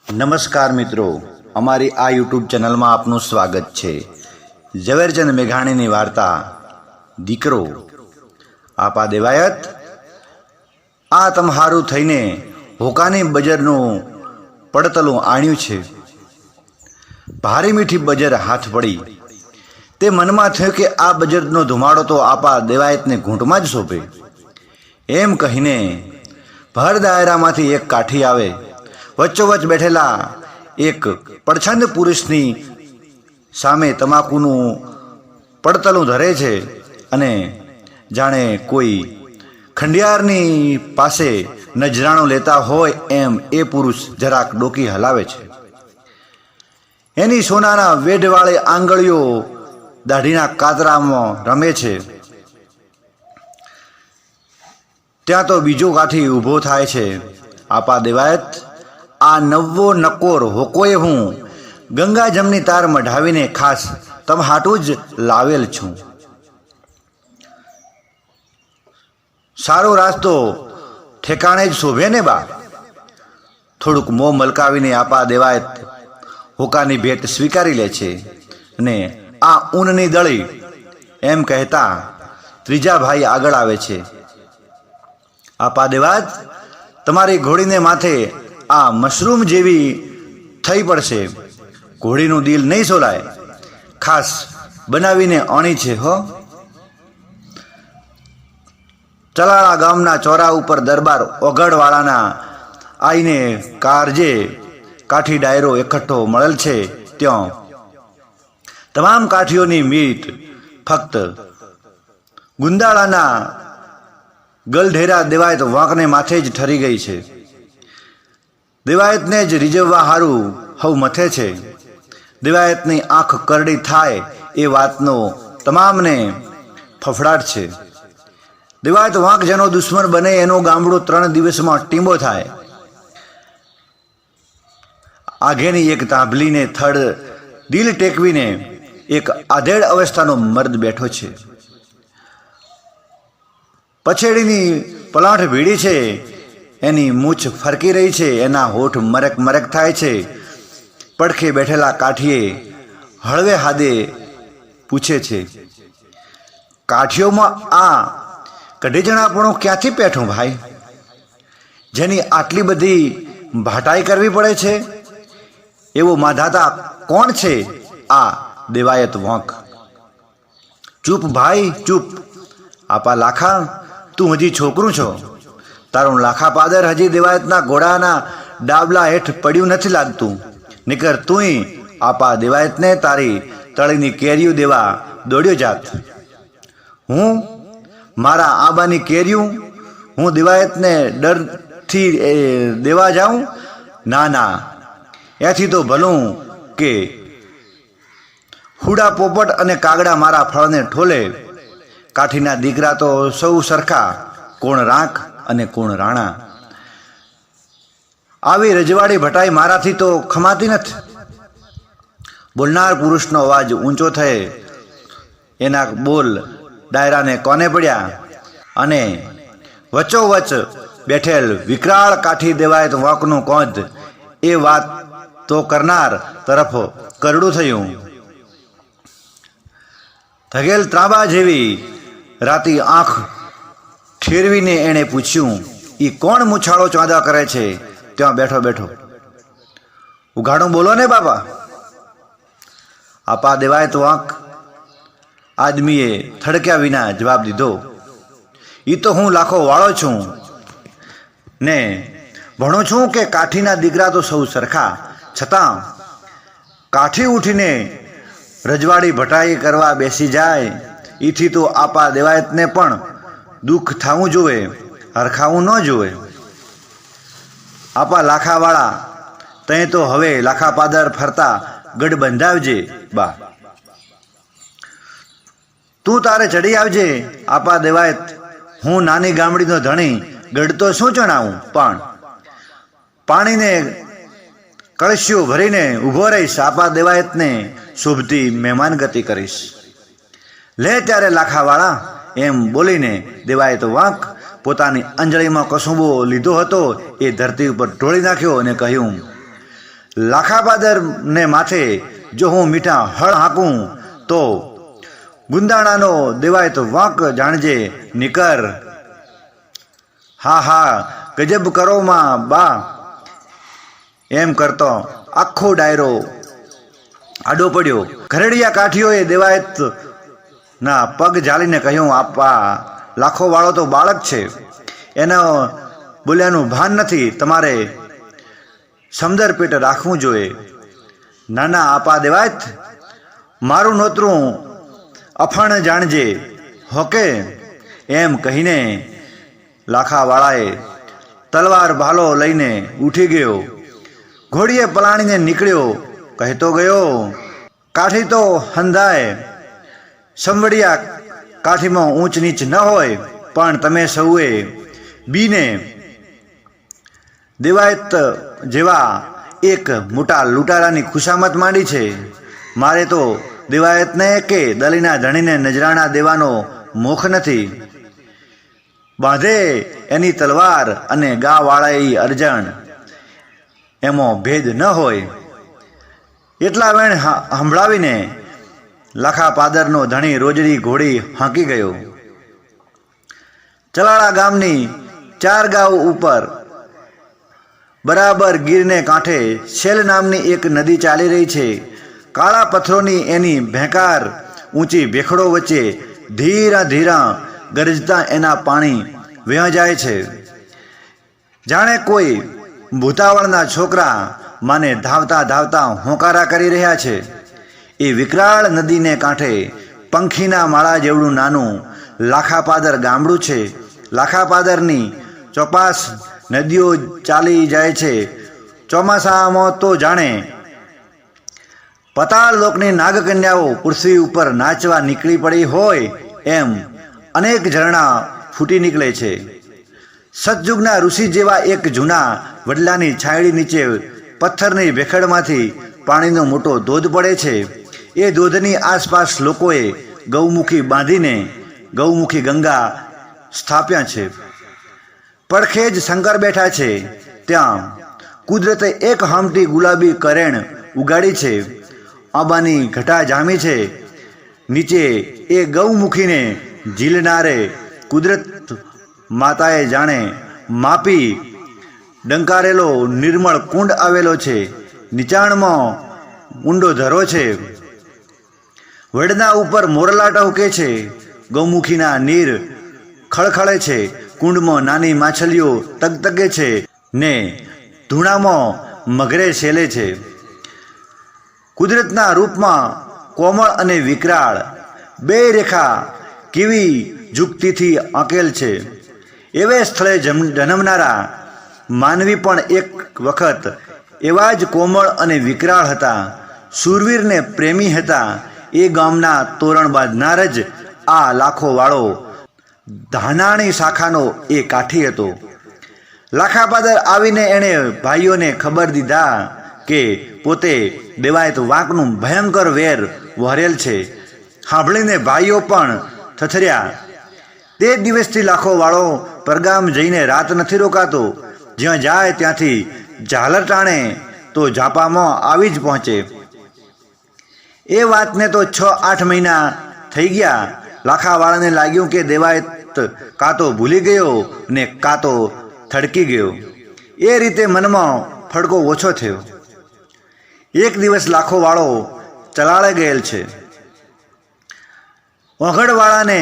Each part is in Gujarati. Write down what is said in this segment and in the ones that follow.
નમસ્કાર મિત્રો, અમારી આ યુટ્યુબ ચેનલમાં આપનું સ્વાગત છે. ઝવેરચંદ મેઘાણીની વાર્તા દીકરો. આપા દેવાયત, આ તમહારું થઈને હોકાની બજરનું પડતલું આણ્યું છે. ભારી મીઠી બજર હાથ પડી. તે મનમાં થયું કે આ બજરનો ધુમાડો તો આપા દેવાયતને ઘૂંટમાં જ સોંપે. એમ કહીને ભર દાયરામાંથી એક કાઠી આવે. વચ્ચોવચ્ચ બેઠેલા એક પડછંદ પુરુષની સામે તમાકુનું પડતલું ધરે છે અને જાણે કોઈ ખંડિયારની પાસે નજરાણું લેતા હોય એમ એ પુરુષ જરાક ડોકી હલાવે છે. એની સોનાના વેઢવાળી આંગળીઓ દાઢીના કાતરામાં રમે છે. ત્યાં તો બીજો કાઠી ઊભો થાય છે. આપા દેવાયત, આ નવો નકોર હોકોએ હું ગંગા જમની તાર મઢાવીને ખાસ તમહાટું જ લાવેલ છું. સારો રાસ્તો ઠેકાણે જ શોભે ને બા. થોડુંક મોં મલકાવીને આપા દેવાયત હોકાની ભેટ સ્વીકારી લે છે અને આ ઊનની દળી એમ કહેતા ત્રીજા ભાઈ આગળ આવે છે. આપા દેવાયત, તમારી ઘોડીને માથે આ મશરૂમ જેવી થઈ પડશે. ઘોડીનું દિલ નહીં સોલાય, ખાસ બનાવીને અણી છે હો. ચલાળા ગામના ચોરા ઉપર દરબાર ઓગળવાળાના આઈને કારજે કાઠી ડાયરો એકઠો મળેલ છે. ત્યાં તમામ કાઠીઓની મીટ ફક્ત ગુંદાળાના ગલઢેરા દેવાયત વાંકને માથે જ ઠરી ગઈ છે. દેવાયતને જ રીઝવવા હારું હવ મથે છે. દેવાયતની આંખ કરડી થાય એ વાતનો તમામને ફફડાટ છે. દેવાયત વાંક જેનો દુશ્મન બને એનો ગામડો 3 દિવસમાં ટીંબો થાય. આગેની એક તાંભલીને થડ દિલ ટેકવીને એક આધેડ અવસ્થાનો મર્દ બેઠો છે. પછેડીની પલાઠ ભીડી છે. એની મૂછ ફરકી રહી છે. એના હોઠ મરક મરક થાય છે. પડખે બેઠેલા કાઠીએ હળવે હાદે પૂછે છે, કાઠીઓમાં આ કઢીજણાપણું ક્યાંથી પેઠું ભાઈ? જેની આટલી બધી ભાટાઈ કરવી પડે છે? એવો માધાતા કોણ છે આ દેવાયત વાંક? ચૂપ ભાઈ ચૂપ. આપા લાખા, તું હજી છોકરું છો. તારું લાખા પાદર હજી દેવાયતના ઘોડાના ડાબલા હેઠ પડ્યું નથી લાગતું. નીકર તુંય આપા દેવાયતને તારી તળીની કેરીયું દેવા દોડ્યો જાત. હું મારા આબાની કેરીયું હું દેવાયતને ડરથી દેવા જાઉં? ના ના, એથી તો ભલું કે હુડા પોપટ અને કાગડા મારા ફળને ઠોલે. કાઠીના દીકરા તો સૌ સરખા, કોણ રાંક અને કોણ રાણા. આવી રજવાડી ભટાઈ મારાથી તો ખમાતી નથી. બોલનાર પુરુષનો અવાજ ઊંચો થયે. એના બોલ ડાયરાને કોને પડ્યા અને વચ્ચોવચ્ચ બેઠેલ વિકરાળ કાઠી દેવાયત વાંકનું કોંધ એ વાત તો કરનાર તરફ કરડું થયું. ધગેલ ત્રાંબા જેવી રાતી આંખ ઠેરવીને એણે પૂછ્યું, એ કોણ મૂછાળો ચાંદા કરે છે ત્યાં બેઠો બેઠો? ઉઘાડું બોલો ને બાપા. આપા દેવાયત વાંક આદમીએ થડક્યા વિના જવાબ દીધો, એ તો હું લાખો વાળો છું ને ભણું છું કે કાઠીના દીકરા તો સૌ સરખા. છતાં કાઠી ઉઠીને રજવાડી ભટાઈ કરવા બેસી જાય એથી તો આપા દેવાયતને પણ દુઃખ થવું જોવે, હરખાવું ન જોવે. આપા લાખાવાળા, તય તો હવે લાખા પાદર ફરતા ગઢ બંધાવજે બા. તું તારે ચડી આવજે આપા દેવાયત. હું નાની ગામડીનો ધણી, ગઢ તો શું જણાવું, પણ પાણીને કળશીઓ ભરીને ઊભો રહીશ. આપા દેવાયતને શોભતી મહેમાનગતિ કરીશ. લે ત્યારે લાખાવાળા, એમ બોલીને દેવાયત વાંક પોતાની અંજળીમાં કસુંબો લીધો હતો એ ધરતી ઉપર ઢોળી નાખ્યો અને કહ્યું, લાખાપાદરને માથે જો હું મીઠા હળ હાંકું તો ગુંદાણાનો દેવાય તો વાંક જાણજે નીકર. હા હા ગજબ કરો માં બા. એમ કરતો આખો ડાયરો આડો પડ્યો. ઘરડિયા કાઠીઓએ દેવાયત ના પગ ઝાલીને કહ્યું, આપા લાખો વાળો તો બાળક છે, એનો બોલ્યાનું ભાન નથી, તમારે સમદર પેટ રાખવું જોઈએ. નાના આપા દેવાયત, મારું નોતરું અફણ જાણજે હોકે. એમ કહીને લાખાવાળાએ તલવાર ભાલો લઈને ઉઠી ગયો. ઘોડીએ પલાણીને નીકળ્યો. કહેતો ગયો, કાઠી તો હંધાય, સમવડિયા કાઠીમાં ઊંચ નીચ ન હોય, પણ તમે સૌએ બીને દેવાયત જેવા એક મોટા લૂંટારાની ખુશામત માંડી છે. મારે તો દેવાયતને કે દલીના ધણીને નજરાણા દેવાનો મોખ નથી. બાંધે એની તલવાર અને ગાવાળાઈ અરજણ, એમાં ભેદ ન હોય. એટલા વેણ સંભળાવીને લાખાપાદરનો ધણી રોજડી ઘોડી હાંકી ગયો. ચલાળા ગામની 4 ગાંવ ઉપર બરાબર ગીરને કાંઠે શેલ નામની એક નદી ચાલી રહી છે. કાળા પથ્થરોની એની ભેંકાર ઊંચી ભેખડો વચ્ચે ધીરા ધીરા ગરજતા એના પાણી વહ્યા જાય છે. જાણે કોઈ ભૂતાવળના છોકરા માને ધાવતા ધાવતા હોંકારા કરી રહ્યા છે. એ વિકરાળ નદીને કાંઠે પંખીના માળા જેવડું નાનું લાખાપાદર ગામડું છે. લાખાપાદરની ચોપાસ નદીઓ ચાલી જાય છે. ચોમાસામાં તો જાણે પતાળ લોકની નાગકન્યાઓ પૃથ્વી ઉપર નાચવા નીકળી પડી હોય એમ અનેક ઝરણા ફૂટી નીકળે છે. સતયુગના ઋષિ જેવા એક જૂના વડલાની છાંયડી નીચે પથ્થરની ભેખડમાંથી પાણીનો મોટો ધોધ પડે છે. એ ધોધની આસપાસ લોકોએ ગૌમુખી બાંધીને ગૌમુખી ગંગા સ્થાપ્યા છે. પડખે જ શંકર બેઠા છે. ત્યાં કુદરતે એક હામટી ગુલાબી કરેણ ઉગાડી છે. આંબાની ઘટા જામી છે. નીચે એ ગૌમુખીને ઝીલનારે કુદરત માતાએ જાણે માપી ડંકારેલો નિર્મળ કુંડ આવેલો છે. નીચાણમાં ઊંડો ધરો છે. વડના ઉપર મોરલા ટહુકે છે. ગૌમુખીના નીર ખળખળે છે. કુંડમાં નાની માછલીઓ તગતગે છે ને ધૂણામાં મગરે શેલે છે. કુદરતના રૂપમાં કોમળ અને વિકરાળ બે રેખા કેવી જુક્તિથી આંકેલ છે. એવે સ્થળે જન્મનારા માનવી પણ એક વખત એવા જ કોમળ અને વિકરાળ હતા. શૂરવીર ને પ્રેમી હતા. એ ગામના તોરણ બાંધનાર જ આ લાખોવાળો ધાનાણી શાખાનો એ કાઠી હતો. લાખાપાદર આવીને એણે ભાઈઓને ખબર દીધા કે પોતે દેવાયત વાંકનું ભયંકર વેર વહરેલ છે. સાંભળીને ભાઈઓ પણ થથર્યા. તે દિવસથી લાખોવાળો પરગામ જઈને રાત નથી રોકાતો. જ્યાં જાય ત્યાંથી ઝાલર ટાણે તો ઝાપામાં આવી જ પહોંચે. એ વાતને તો 6-8 મહિના થઈ ગયા. લાખાવાળાને લાગ્યું કે દેવાયત કાં તો ભૂલી ગયો ને કાં તો થડકી ગયો. એ રીતે મનમાં ફડકો ઓછો થયો. એક દિવસ લાખોવાળો ચલાળે ગયેલ છે. ઓઘડવાળાને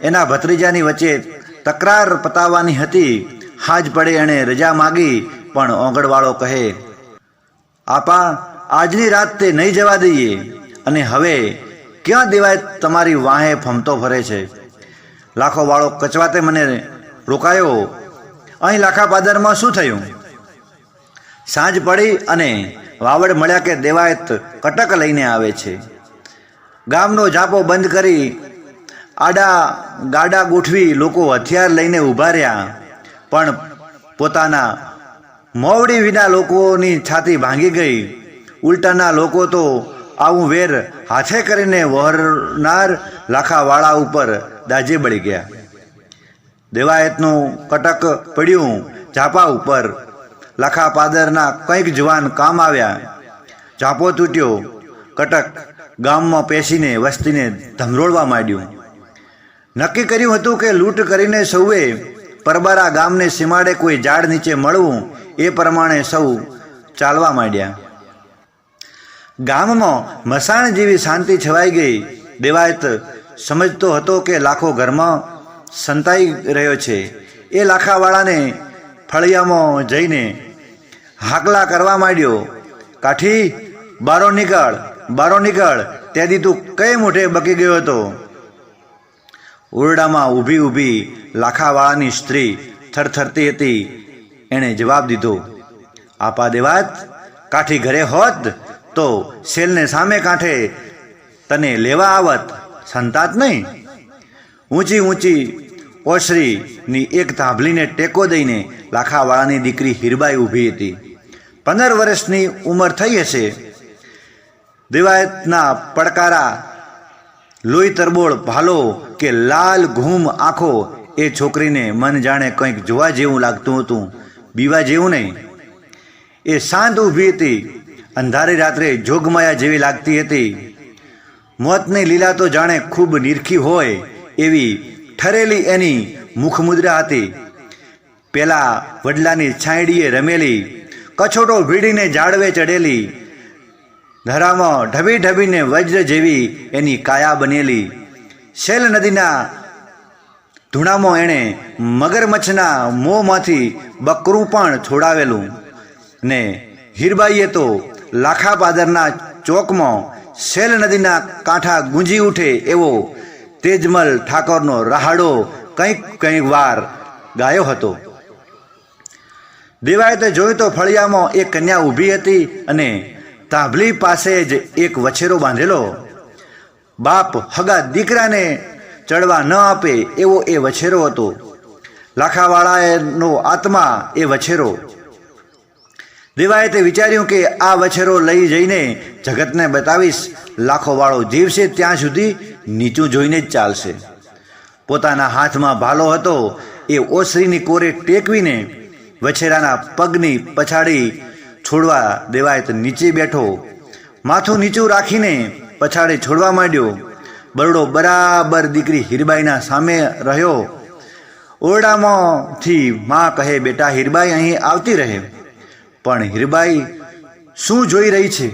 એના ભત્રીજાની વચ્ચે તકરાર પતાવવાની હતી. હાજ પડે એણે રજા માગી, પણ ઓગળવાળો કહે, આપા આજની રાત તે નહીં જવા દઈએ. અને હવે ક્યાં દેવાય તમારી વાહે ફમતો ફરે છે? લાખોવાળો કચવાતે મને રોકાયો. અહીં લાખાપાદરમાં શું થયું? સાંજ પડી અને વાવડ મળ્યા કે દેવાયત કટક લઈને આવે છે. ગામનો ઝાપો બંધ કરી આડા ગાડા ગોઠવી લોકો હથિયાર લઈને ઊભા રહ્યા. પણ પોતાના મોવડી વિના લોકોની છાતી ભાંગી ગઈ. ઉલટાના લોકો તો આવું વેર હાથે કરીને વહરનાર લાખાવાળા ઉપર દાજે બળી ગયા. દેવાયતનું કટક પડ્યું ઝાપા ઉપર. લાખાપાદરના કંઈક જવાન કામ આવ્યા. ઝાપો તૂટ્યો. કટક ગામમાં પેસીને વસ્તીને ધમરોળવા માંડ્યું. નક્કી કર્યું હતું કે લૂંટ કરીને સૌએ પરબારા ગામને સીમાડે કોઈ ઝાડ નીચે મળવું. એ પ્રમાણે સૌ ચાલવા માંડ્યા. ગામમાં મસાણ જેવી શાંતિ છવાઈ ગઈ. દેવાયત સમજતો હતો કે લાખો ઘરમાં સંતાઈ રહ્યો છે. એ લાખાવાળાને ફળિયામાં જઈને હાકલા કરવા માંડ્યો. કાઠી, બારો નીકળ, બારો નીકળ. ત્યાંથી તું કઈ મોઢે બકી ગયો હતો? ઓરડામાં ઊભી ઊભી લાખાવાળાની સ્ત્રી થરથરતી હતી. એણે જવાબ દીધો, આપા દેવાત, કાઠી ઘરે હોત તો સેલને સામે કાંઠે તને લેવા આવત, સંતાત નહીં. ઊંચી ઊંચી ઓસરીની એક તાંભલીને ટેકો દઈને લાખાવાળાની દીકરી હીરબાઈ ઊભી હતી. 15 વર્ષની ઉંમર થઈ હશે. દેવાયતના પડકારા, લોહી તરબોળ ભાલો કે લાલ ઘૂમ આંખો એ છોકરીને મન જાણે કંઈક જોવા જેવું લાગતું હતું, બીવા જેવું નહીં. એ શાંત ઊભી હતી. અંધારી રાત્રે જોગમાયા જેવી લાગતી હતી. મોતની લીલા તો જાણે ખૂબ નિરખી હોય એવી ઠરેલી એની મુખમુદ્રા હતી. પેલા વડલાની છાંયડીએ રમેલી, કછોટો ભીડીને ઝાડવે ચડેલી, ધરામાં ઢબી ઢબીને વજ્ર જેવી એની કાયા બનેલી. શેલ નદીના ધૂણામાં એણે મગરમચ્છના મોંમાંથી બકરું પણ છોડાવેલું ને હીરબાઈએ તો લાખા પાદરના ચોકમાં શેલ નદીના કાંઠા ગુંજી ઉઠે એવો તેજમલ ઠાકોરનો રાહાડો કંઈક વાર ગાયો હતો. દેવાયતે જોયું તો ફળિયામાં એક કન્યા ઊભી હતી અને તાંભલી પાસે જ એક વછેરો બાંધેલો. બાપ હગા દીકરાને ચડવા ન આપે એવો એ વછેરો હતો. લાખાવાળાનો આત્મા એ વછેરો. દેવાયતે વિચાર્યું કે આ વછેરો લઈ જઈને જગતને બતાવીશ. લાખોવાળો જીવશે ત્યાં સુધી નીચું જોઈને જ ચાલશે. પોતાના હાથમાં ભાલો હતો. એ ઓસરીની કોરે ટેકવીને વછેરાના પગની પછાડી છોડવા દેવાયત નીચે બેઠો. માથું નીચું રાખીને પછાડી છોડવા માંડ્યો. બરડો બરાબર દીકરી હીરબાઈના સામે રહ્યો. ઓરડામાંથી માં કહે, બેટા હીરબાઈ અહીં આવતી રહે. પણ હીરબાઈ શું જોઈ રહી છે?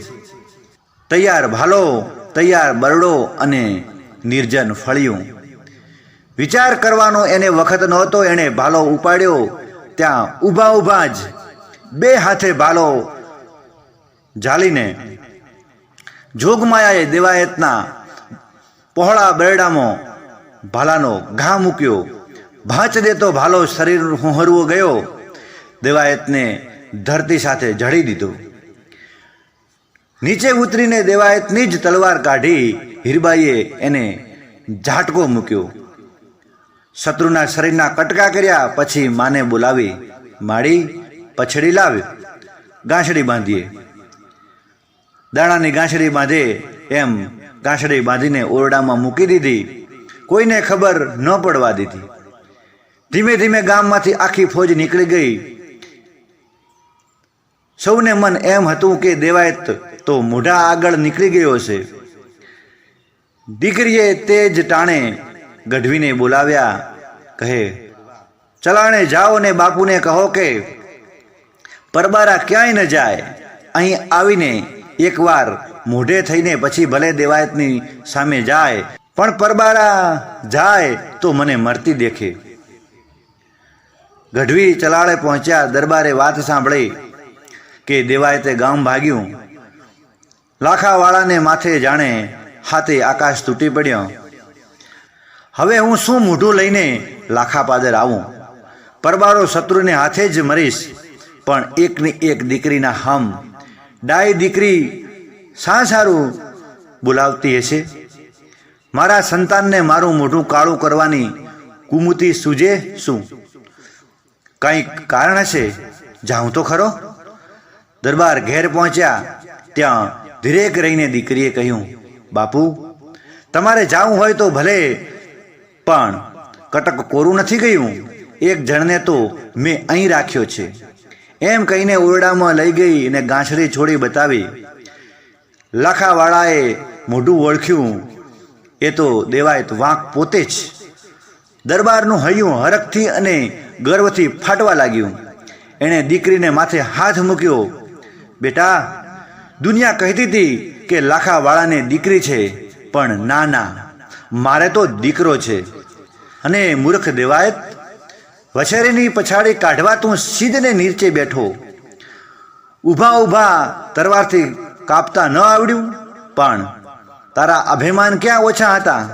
તૈયાર ભાલો, તૈયાર બરડો અને નિર્જન ફળિયું. વિચાર કરવાનો એને વખત નહોતો. એણે ભાલો ઉપાડ્યો. ત્યાં ઊભા ઊભા જ 2 હાથે ભાલો ઝાલીને જોગમાયાએ દેવાયતના પહોળા બરડામાં ભાલાનો ઘા મૂક્યો. ભાંચ દેતો ભાલો શરીર હુંહરવો ગયો. દેવાયતને ધરતી સાથે જડી દીધો. નીચે ઉતરીને દેવાયતની જ તલવાર કાઢી હીરબાઈએ એને ઝાટકો મૂક્યો. શત્રુના શરીરના કટકા કર્યા. પછી માને બોલાવી, માડી પછડી લાવ, ગાંસડી બાંધીએ. દાણાની ગાંસડી બાંધે એમ ગાંસડી બાંધીને ઓરડામાં મૂકી દીધી. કોઈને ખબર ન પડવા દીધી. ધીમે ધીમે ગામમાંથી આખી ફોજ નીકળી ગઈ. સૌને મન એમ હતું કે દેવાયત તો મોઢા આગળ નીકળી ગયો છે. દીકરીએ તે જ ટાણે ગઢવીને બોલાવ્યા. કહે, ચલાણે જાઓ ને બાપુને કહો કે પરબારા ક્યાંય ન જાય. અહીં આવીને એકવાર મોઢે થઈને પછી ભલે દેવાયતની સામે જાય, પણ પરબારા જાય તો મને મરતી દેખે. ગઢવી ચલાળે પહોંચ્યા. દરબારે વાત સાંભળી કે દેવાયતે ગામ ભાગ્યું. લાખાવાળાને માથે જાણે હાથે આકાશ તૂટી પડ્યો. હવે હું શું મોઢું લઈને લાખા પાદર આવું? પરબારો શત્રુને હાથે જ મરીશ. પણ એકની એક દીકરીના હમ. ડાય દીકરી શા સારું બોલાવતી હશે? મારા સંતાનને મારું મોઢું કાળું કરવાની કુમુતી સૂજે શું? કંઈક કારણ હશે. જાઉં તો ખરો. દરબાર ઘેર પહોંચ્યા. ત્યાં ધીરેક રહીને દીકરીએ કહ્યું, બાપુ તમારે જાવું હોય તો ભલે, પણ કટક કોરું નથી ગયું. એક જણને તો મેં અહીં રાખ્યો છે. એમ કહીને ઓરડામાં લઈ ગઈ અને ગાંસડી છોડી બતાવી. લાખાવાળાએ મોઢું ઓળખ્યું, એ તો દેવાયત વાંક પોતે જ. દરબારનું હૈયું હરખથી અને ગર્વથી ફાટવા લાગ્યું. એણે દીકરીને માથે હાથ મૂક્યો. બેટા, દુનિયા કહેતી હતી કે લાખાવાળાને દીકરી છે, પણ ના ના, મારે તો દીકરો છે. અને મૂર્ખ દેવાયત, વછેરીની પછાડી કાઢવા તું સીધને નીચે બેઠો. ઊભા ઊભા તરવારથી કાપતા ન આવડ્યું? પણ તારા અભિમાન ક્યાં ઓછા હતા?